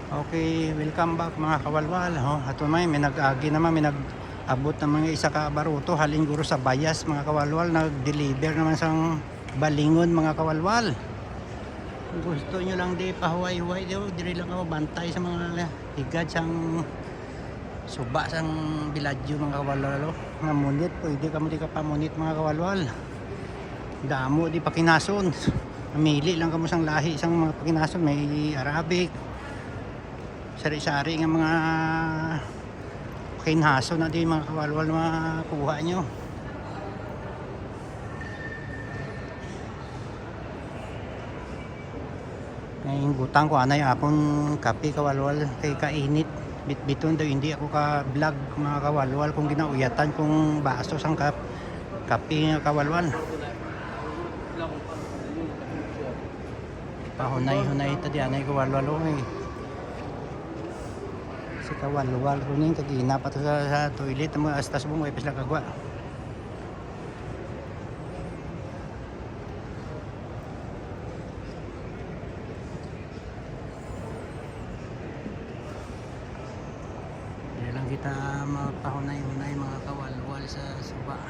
Okay, welcome back mga kawalwal. Ato may nag-agi naman, may nag-abot ng mga isa ka baruto halin guro sa bayas mga kawalwal. Nag-deliver naman sang balingon mga kawalwal. Kung gusto nyo lang di pahuway-huway, diri lang ako bantay sa mga higad sang suba sang biladyo mga kawalwal. Nga munit, pwede ka mo di ka pamunit mga kawalwal. Damo di pakinason. Mamili lang kamo sang lahi sang mga pakinason, may Arabic, sari-sari ng mga kinhaso na din mga kawalwal makuha nyo. Ngayon butang ko anay apon kape kawalwal kay kainit. Bitbiton daw hindi ako ka vlog mga kawalwal kung ginauyatan kung baso sang kape nga kawalwal. Pahunay-hunay ito di anay kawalwal eh. Si kawalwal kuning kagina pa to sa toilet mo astas mo may pisla kagwa. Hindi lang kita mapahunay-hunay mga kawalwal sa suba.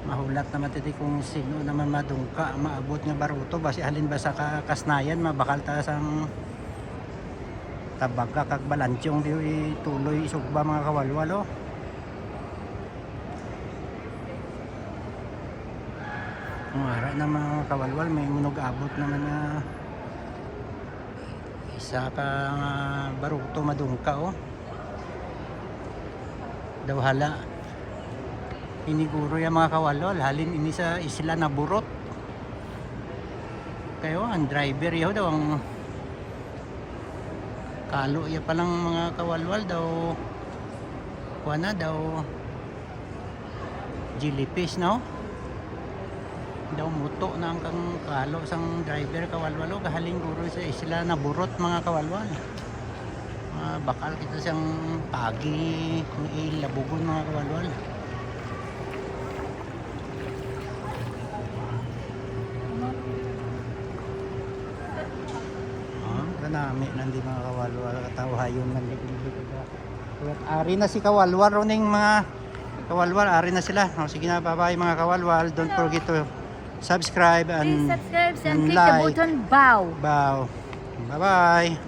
Mahulat naman titi kung sino naman madungka maabot nga baruto basi halin ba sa kasnayan mabakal ta sang tabag kag balantyong di tuloy isugba mga kawalwal Ang ara na mga kawalwal may munog abot naman nga isa ka baruto madungka daw hala iniguro yung mga kawalwal halin ini sa isla na burot kayo ang driver yaw daw ang kalo ya palang mga kawalwal daw kuha na daw jellyfish no daw muto na ang kang kalo sang driver kawalwal gahaling guro sa isla na burot mga kawalwal bakal kita siyang pagi ilabugon mga kawalwal nami nandi mga kawalwal katawayon man ari na si kawalwal roning mga kawalwal ari na sila sige na bye mga kawalwal don't forget to subscribe and Please subscribe and click the like button bow. bye bye